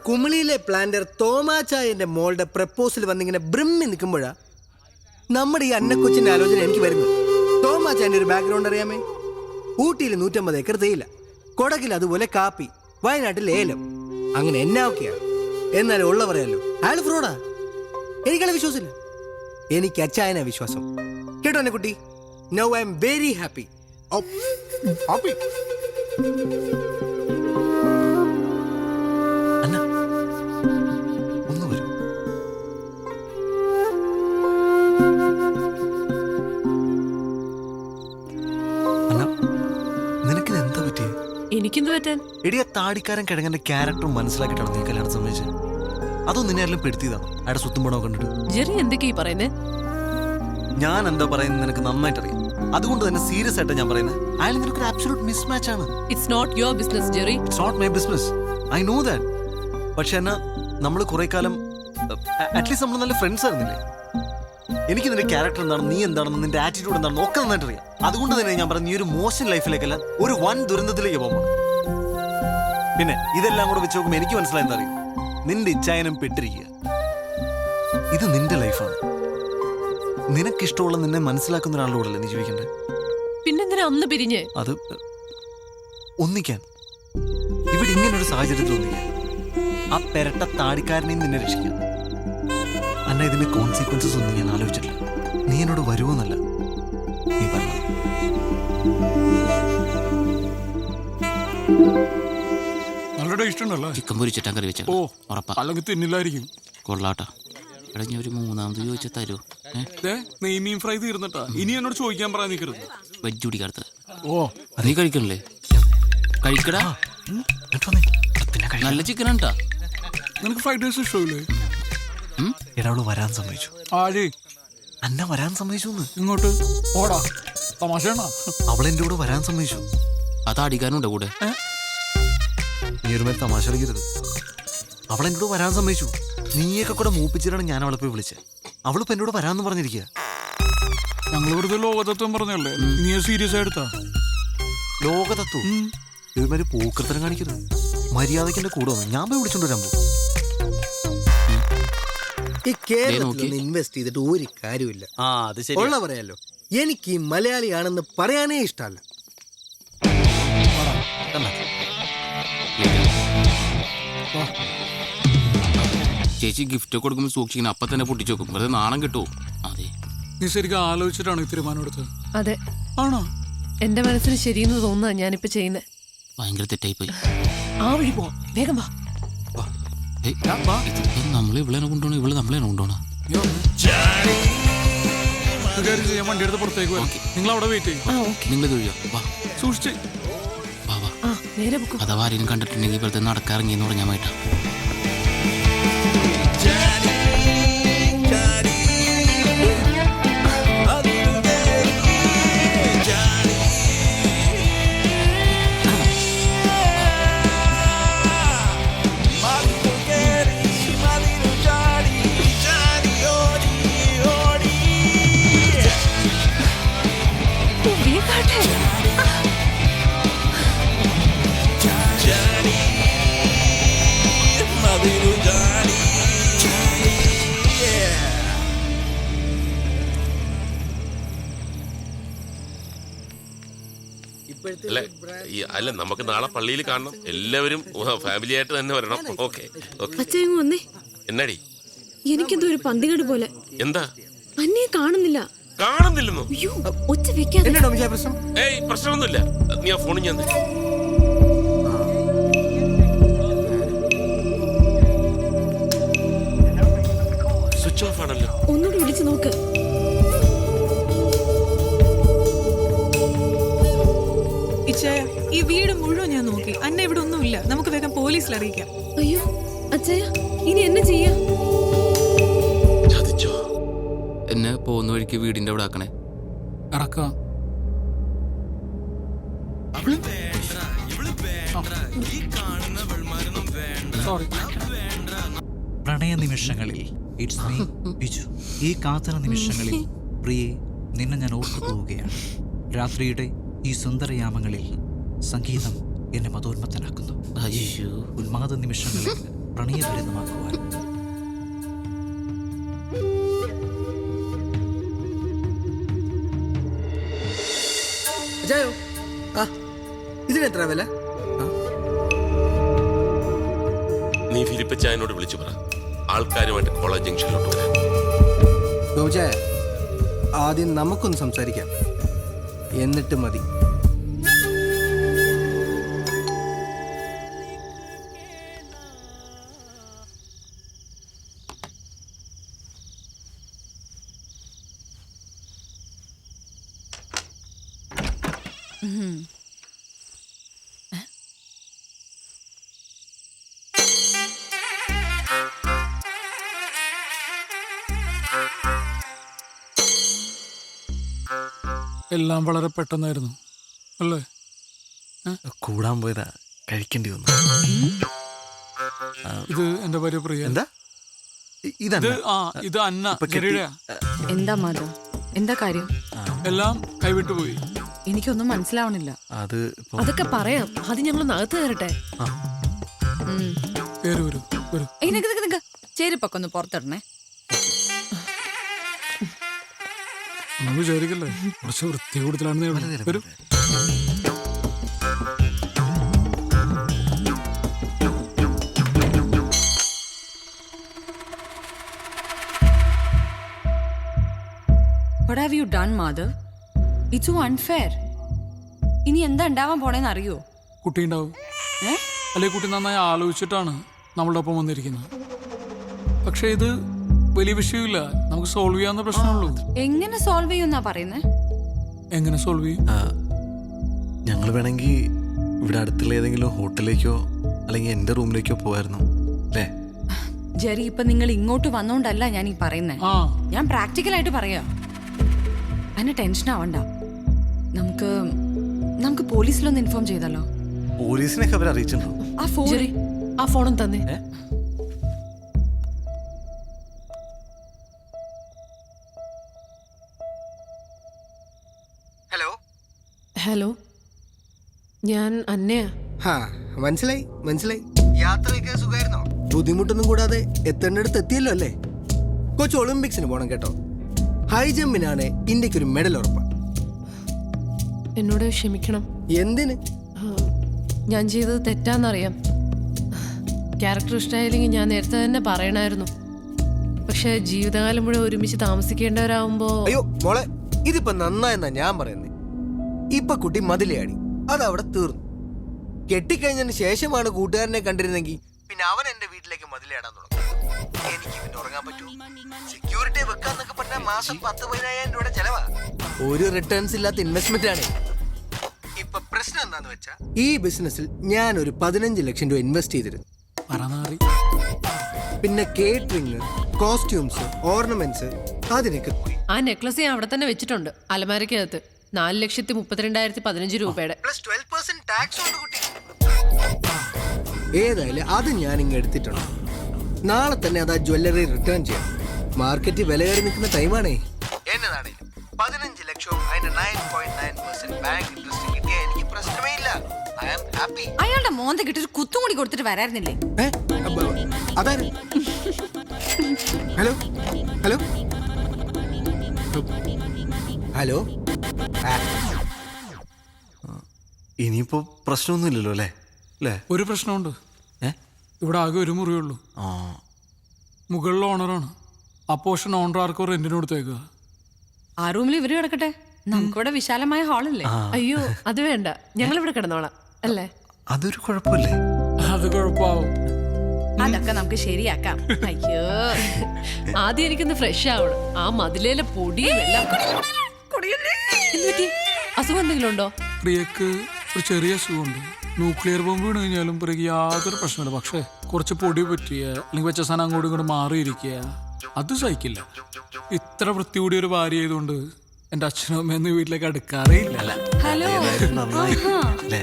കുമിളിയിലെ planter തോമാച്ചായന്റെ മോളുടെ proposal വന്നിങ്ങനെ ബ്രിമ്മി നിൽക്കുമ്പോഴാ നമ്മുടെ ഈ അന്നക്കൊച്ചിന്റെ ആലോചന എനിക്ക് വരുന്നത്. തോമാച്ചായന്റെ ഒരു ബാക്ക്ഗ്രൗണ്ട് അറിയാമേ? ഊട്ടിയിൽ 150 ഏക്കർ തേയില, കൊടകിൽ അതുപോലെ കാപ്പി, വയനാട്ടിൽ ഏലം, അങ്ങനെ എന്നാ എന്നാലും ഉള്ള പറയാലോ അയാൾ ഫ്രോഡാ. എനിക്കയാളെ വിശ്വാസമില്ല. എനിക്ക് അച്ചായനാ വിശ്വാസം. കേട്ടോ എന്നെ കുട്ടി? Now I am very happy. Anna ഒന്ന് വരൂ. അന്ന, നിനക്കിത് എന്താ പറ്റിയേ? എനിക്കെന്ത് പറ്റാൻ? എടിയ താടിക്കാരൻ കിഴങ്ങന്റെ ക്യാരക്ടർ മനസ്സിലാക്കിയിട്ടാണ് നീ കല്യാണം സമ്മതിച്ചത്? അതോ നിന്നെ എല്ലാം പെടുത്തിയതാണ് അയാളുടെ സ്വത്തും പണവും കണ്ടിട്ട്? ജെറി എന്തൊക്കെയാ പറയുന്നേ? ഞാൻ എന്താ പറയുന്നത് നിനക്ക് നന്നായിട്ട് അറിയാം. അതുകൊണ്ട് തന്നെ സീരിയസ് ആയിട്ട് ഞാൻ പറയുന്നത്, അയാൾ നിനക്കൊരു ആബ്സല്യൂട്ട് മിസ്മാച്ച് ആണ്. It's not your business Jerry. It's not my business, I know that. പക്ഷെ എന്നാ നമ്മൾ കുറെ കാലം അറ്റ്ലീസ്റ്റ് നമ്മൾ നല്ല ഫ്രണ്ട്സ് ആയിരുന്നില്ലേ? എനിക്ക് നിന്റെ ക്യാരക്ടർ എന്താണെന്ന്, നീ എന്താണെന്ന്, നിന്റെ ആറ്റിറ്റ്യൂഡ് എന്താണെന്ന് ഒക്കെ നന്നായിട്ട് അറിയാം. അതുകൊണ്ട് തന്നെ ഞാൻ പറഞ്ഞു, നീ ഒരു മോശം ലൈഫിലേക്കല്ല ഒരു വൻ ദുരന്തത്തിലേക്ക് പോകുമ്പോൾ. പിന്നെ ഇതെല്ലാം കൂടെ വെച്ച് നോക്കുമ്പോൾ എനിക്ക് മനസ്സിലായി എന്താ അറിയും, നിന്റെ ഇച്ഛായനം പെട്ടിരിക്കുക. ഇത് നിന്റെ ലൈഫാണ്. നിനക്കിഷ്ടമുള്ള നിന്നെ മനസ്സിലാക്കുന്ന ഒരാളോടല്ലേ നീ ജീവിക്കണ്ടേ? പിന്നെന്തിനാ അന്ന് പിരിഞ്ഞേ? അത് ഒന്നിക്കാൻ, ഇവിടെ ഇങ്ങനൊരു സാഹചര്യത്തിൽ ഒന്നിക്കാൻ, ആ പെരട്ട താടിക്കാരനെയും നിന്നെ രക്ഷിക്കാം. അല്ല, ഇതിന്റെ കോൺസിക്വൻസസ് ഒന്നും ഞാൻ ആലോചിച്ചിട്ടില്ല. നീ എന്നോട് വരുമോന്നല്ല, നീ പറഞ്ഞു. നല്ല ഇഷ്ടമുണ്ടല്ലോ ചിക്കൻ പൊരിച്ചിട്ടാ കറി വെച്ച. ഓ ഉറപ്പാ അല്ലെങ്കിൽ തിന്നില്ലായിരിക്കും. കൊള്ളാട്ടാ. എടാ ഞാൻ ഒരു മൂന്നാമത് ചോദിച്ചാൽ തരൂ? നെയ്മീൻ ഫ്രൈ തീർന്നിട്ടാ. ഇനി എന്നോട് ചോദിക്കാൻ പറയാൻ നിൽക്കരുത്. വെജ് കുടിക്കാത്ത. ഓ നീ കഴിക്കണല്ലേ? കഴിക്കടാ. നല്ല ചിക്കൻ ആണ്ടാ. നിനക്ക് ഫ്രൈഡ് റൈസ് ഇഷ്ടമില്ലേ? എടാവള് വരാൻ സമ്മതിച്ചു. ആഴേ അന്ന വരാൻ സമ്മതിച്ചു. ഇങ്ങോട്ട് ഓടാ. തമാശയാണോ? അവളെന്റെ കൂടെ വരാൻ സമ്മതിച്ചു. അത് അടിക്കാനുണ്ടോ കൂടെ? നീ ഒരു മേൽ തമാശ കളിക്കരുത്. അവളെന്റെ കൂടെ വരാൻ സമ്മതിച്ചു. നീയൊക്കെ കൂടെ മൂപ്പിച്ചിട്ടാണ് ഞാൻ അവളെ പോയി വിളിച്ചത്. അവളിപ്പോ എന്നോട് വരാന്ന് പറഞ്ഞിരിക്കുക. ഞങ്ങൾ വെറുതെ ലോകതത്വം പറഞ്ഞല്ലേ, നീ സീരിയസ് ആയിട്ടാ? ലോകതത്വം ഇതുമാതിരി പൂക്കൃത്തരം കാണിക്കരുത്. മര്യാദയ്ക്ക് എന്റെ കൂടെ വന്നു, ഞാൻ പോയി വിളിച്ചോണ്ട് വരാൻ പോകും. ഈ കേരളത്തിൽ ഇൻവെസ്റ്റ് ചെയ്തിട്ട് ഒരു കാര്യമില്ല. ഉള്ള പറയാലോ, എനിക്ക് ഈ മലയാളിയാണെന്ന് പറയാനേ ഇഷ്ടമല്ല. ചേച്ചി ഗിഫ്റ്റ് കൊടുക്കുമ്പോൾ സൂക്ഷിക്കണം, അപ്പൊ തന്നെ പൊട്ടിച്ചു നോക്കും. വെറുതെ നാണം കിട്ടുമോ? അതെ, നീ ശരിക്കും ആലോചിച്ചിട്ടാണ് ഈ തീരുമാനം എടുത്തത്? അതെ. ആണോ? എന്റെ മനസ്സിന് ശരിയെന്ന് തോന്നുക ഞാനിപ്പോ ചെയ്യുന്നത്. ഭയങ്കര തെറ്റായി പോയി. ആ വഴി പോവാം, വേഗം വാ. നമ്മൾ ഇവളെ കൊണ്ടുപോകണം, ഇവള് നമ്മളെ കൊണ്ടുപോകണം. ഞാൻ വണ്ടി എടുത്ത് പുറത്തേക്ക് വരാം. നിങ്ങൾ അവിടെ വെയിറ്റ് ചെയ്യും. നിങ്ങൾ തൊഴിയോ? വാ, സൂക്ഷിച്ച് വാ വാ. നേരെ പൊക്കോ. അഥവാ ആരെയും കണ്ടിട്ടുണ്ടെങ്കിൽ ഇപ്പോഴത്തെ നടക്കാറിങ്ങിയെന്ന് പറഞ്ഞാൽ മായിട്ടാ. അല്ല, നമുക്ക് നാളെ പള്ളിയിൽ കാണണം. എല്ലാവരും ഫാമിലി ആയിട്ട് തന്നെ വരണം. ഓക്കെ എന്നാടി? എനിക്കെന്തോ ഒരു പന്തികേട് പോലെ. എന്താ? അന്നേ കാണുന്നില്ല. കാണുന്നില്ലെന്നോ? ഒച്ച വെക്കാതെ. ഏയ് പ്രശ്നമൊന്നുമില്ല. നീ ആ ഫോണിൽ ഞാൻ സ്വിച്ച് ഓഫ് ആണല്ലോ. ഒന്നുകൂടി വിളിച്ചു നോക്ക്. ഈ വീട് മുഴുവൻ ഞാൻ നോക്കി. അന്നെ ഇവിടെ ഒന്നുമില്ല. നമുക്ക് വേഗം പോലീസിൽ അറിയിക്കാം. അയ്യോ അച്ഛയ, ഇനി എന്നെ ചെയ്യാ? ചതിച്ചോ? എന്നെ പോകുന്ന വഴിക്ക് വീടിന്റെ അവിടെ ആക്കണേ. ഇറക്കാം. പ്രണയ നിമിഷങ്ങളിൽ ഇറ്റ്സ് മീ ബിജു. ഈ കാത്തന നിമിഷങ്ങളിൽ പ്രിയെ നിന്നെ ഞാൻ ഓർത്തു പോവുകയാണ്. രാത്രിയുടെ ഈ സുന്ദരയാമങ്ങളിൽ സംഗീതം എന്നെ മതോന്മത്തനാക്കുന്നു. ഉന്മാദ നിമിഷങ്ങളിൽ പ്രണയഭരിതമാക്കുവാൻ. അജയോ ആ ഇതിനെത്ര വില? നീ ഫിലിപ്പച്ചായനോട് വിളിച്ചു പറ ആൾക്കാരുമായിട്ട് കോളേജ് ജംഗ്ഷനിലോട്ട് വരാം. ടോമിച്ചായ ആദ്യം നമുക്കൊന്ന് സംസാരിക്കാം, എന്നിട്ട് മതി. എല്ലാം വളരെ പെട്ടെന്നായിരുന്നു അല്ലേ? കൂടാൻ പോയതാ, കഴിക്കേണ്ടി വന്നു. ഇത് എന്റെ ഭാര്യ പ്രിയ. എന്താ ഇത് ഇത് അന്ന ശരിയാ. എന്താ മാധവ്, എന്താ കാര്യം? എല്ലാം കൈവിട്ടു പോയി. എനിക്കൊന്നും മനസ്സിലാവണില്ല. അത് ഇപ്പം അതൊക്കെ പറയാം, ആദ്യം ഞങ്ങളൊന്ന് അകത്ത് കയറട്ടെ. പേര് വരൂ വരൂ. ചേരിപ്പൊക്കൊന്ന് പുറത്തിടണേ. ഒന്നും വിചാരിക്കല്ലേ, കുറച്ച് വൃത്തി കൂടുതലാണെന്ന് വരൂ. What have you done, Madhav? It's so unfair. ഇനി എന്താ ഉണ്ടാവാൻ പോണേന്ന് അറിയോ? കുട്ടി ഉണ്ടാവും അല്ലെ? കുട്ടി നന്നായി ആലോചിച്ചിട്ടാണ് നമ്മളുടെ ഒപ്പം വന്നിരിക്കുന്നത്. പക്ഷെ ഇത് വലിയ വിഷയമില്ല, നമുക്ക് സോൾവ് ചെയ്യാവുന്ന പ്രശ്നമുള്ളൂ. എങ്ങനെ സോൾവ് ചെയ്യുന്നാ പറയുന്നേ? എങ്ങനെ സോൾവ് ചെയ്യും? ഞങ്ങൾ വേണമെങ്കിൽ ഇവിടെ അടുത്തുള്ള ഏതെങ്കിലും ഹോട്ടലിലേക്കോ അല്ലെങ്കിൽ എൻ്റെ റൂമിലേക്കോ പോകായിരുന്നു അല്ലേ? ജെറി, ഇപ്പൊ നിങ്ങൾ ഇങ്ങോട്ട് വന്നോണ്ടല്ല ഞാൻ ഈ പറയുന്നേ. ഞാൻ പ്രാക്ടിക്കലായിട്ട് പറയാ. അതിന് ടെൻഷൻ ആവണ്ട. നമുക്ക് പോലീസിലൊന്ന് ഇൻഫോം ചെയ്താലോ? പോലീസിനൊക്കെ അവർ അറിയിച്ചിട്ടുണ്ടോ? ആ ഫോൺ ജെറി, ആ ഫോണും തന്നെ. ഹലോ ഹലോ, ഞാൻ അന്നയാ. ഹാ, മനസ്സിലായി മനസ്സിലായി. യാത്രയൊക്കെ സുഖമായിരുന്നോ? ബുദ്ധിമുട്ടൊന്നും കൂടാതെ എത്തേണ്ടടുത്ത് എത്തിയല്ലോ അല്ലേ? കൊച്ചു ഒളിമ്പിക്സിന് പോണം കേട്ടോ. ഹൈ ജമ്പിനാണ് ഇന്ത്യക്കൊരു മെഡൽ ഉറപ്പാണ്. എന്നോട് ക്ഷമിക്കണം. എന്തിന്? ഞാൻ ചെയ്തത് തെറ്റാന്നറിയാം. ക്യാരക്ടർ ഇഷ്ടമായില്ലെങ്കിൽ ഞാൻ നേരത്തെ തന്നെ പറയണമായിരുന്നു. പക്ഷെ ജീവിതകാലം മുഴുവൻ ഒരുമിച്ച് താമസിക്കേണ്ടവരാകുമ്പോ... അയ്യോ മോളെ, ഇതിപ്പോ നന്നായെന്നാ ഞാൻ പറയുന്നത്. ഇപ്പൊ കുട്ടി മതിലയാടി, അതവിടെ തീർന്നു. കെട്ടിക്കഴിഞ്ഞതിന് ശേഷമാണ് കൂട്ടുകാരനെ കണ്ടിരുന്നെങ്കിൽ പിന്നെ അവൻ എന്റെ വീട്ടിലേക്ക് മതിലയാടാൻ തുടങ്ങും. എനിക്ക് പിന്നെ ഉറങ്ങാൻ പറ്റൂ? സെക്യൂരിറ്റി വെക്കാന്നൊക്കെ പറഞ്ഞാൽ മാസം 10,000-15,000 രൂപയുടെ ചെലവാ. ഒരു റിട്ടേൺസ് ഇല്ലാത്ത ഇൻവെസ്റ്റ്മെന്റ് ആണ്. ഇപ്പൊ പ്രശ്നം എന്താന്ന് വെച്ചാ, ഈ ബിസിനസ്സിൽ ഞാൻ ഒരു 15 ലക്ഷം രൂപ ഇൻവെസ്റ്റ് ചെയ്തിരുന്നു. പിന്നെ കേറ്ററിംഗ്, കോസ്റ്റ്യൂംസ്, ഓർണമെന്റ്സ്, അതിനൊക്കെ ആ നെക്ലസ് ഞാൻ അവിടെ തന്നെ വെച്ചിട്ടുണ്ട്, അലമാരക്കകത്ത്. 4,32,15 രൂപയുടെ. പ്ലസ് 12% ടാക്സ് ഉണ്ട് കുട്ടി. ഏതായാലും അത് ഞാൻ ഇങ്ങ് എടുത്തിട്ടുണ്ട്. നാളെ തന്നെ അത് ആ ജ്വല്ലറി റിട്ടേൺ ചെയ്യാം. മാർക്കറ്റിൽ വില കയറി നിൽക്കുന്ന ടൈമാണേ. എന്നതാണേലും 15 ലക്ഷവും അതിന്റെ 9.9% ബാങ്ക് ഇൻട്രസ്റ്റ് കിട്ടിയ എനിക്ക് പ്രശ്നമേ ഇല്ല. I am happy. അയാളുടെ മോന്ത കിട്ടി ഒരു കുത്തും കൂടി കൊടുത്തിട്ട് വരായിരുന്നില്ലേ? അതാര്? Hello hello hello. ഇനിയിപ്പോ പ്രശ്നമൊന്നുമില്ലല്ലോ അല്ലേ? അല്ലേ? ഒരു പ്രശ്നമുണ്ട്. ഇവിടെ ആകെ ഒരു മുറിയുള്ളൂ. മുകളിലെ ഓണറാണ്. ആ പോർഷൻ ഓണർ ആർക്കോ റെന്റിന് കൊടുത്തേക്കുക. ആ റൂമിൽ ഇവര് കിടക്കട്ടെ, നമുക്കിവിടെ വിശാലമായ ഹാളല്ലേ? അയ്യോ, അത് വേണ്ട, ഞങ്ങൾ ഇവിടെ കിടന്നോളാം അല്ലേ? അതൊരു കുഴപ്പമില്ലേ? അത് കുഴപ്പമാവും. അതൊക്കെ നമുക്ക് ശരിയാക്കാം. അയ്യോ, ആദ്യം എനിക്കൊന്ന് ഫ്രഷ് ആവണം. ആ മതിലേലെ പൊടിയും എല്ലാം. അസുഖം എന്തെങ്കിലും ഉണ്ടോ? പ്രിയക്ക് ഒരു ചെറിയ അസുഖമുണ്ട്. ന്യൂക്ലിയർ ബോംബ് വീണ് കഴിഞ്ഞാലും പ്രിയക്ക് യാതൊരു പ്രശ്നമില്ല. പക്ഷേ കുറച്ച് പൊടി പറ്റിയ അല്ലെങ്കിൽ വെച്ച സാധനം അങ്ങോട്ടും ഇങ്ങോട്ട് മാറിയിരിക്കുക, അത് സഹിക്കില്ല. ഇത്ര വൃത്തി കൂടിയ ഒരു ഭാര്യ ആയതുകൊണ്ട് എൻ്റെ അച്ഛനും അമ്മയൊന്നും വീട്ടിലേക്ക് അടുക്കാറേ ഇല്ല. ഹലോ. നന്നായി അല്ലേ?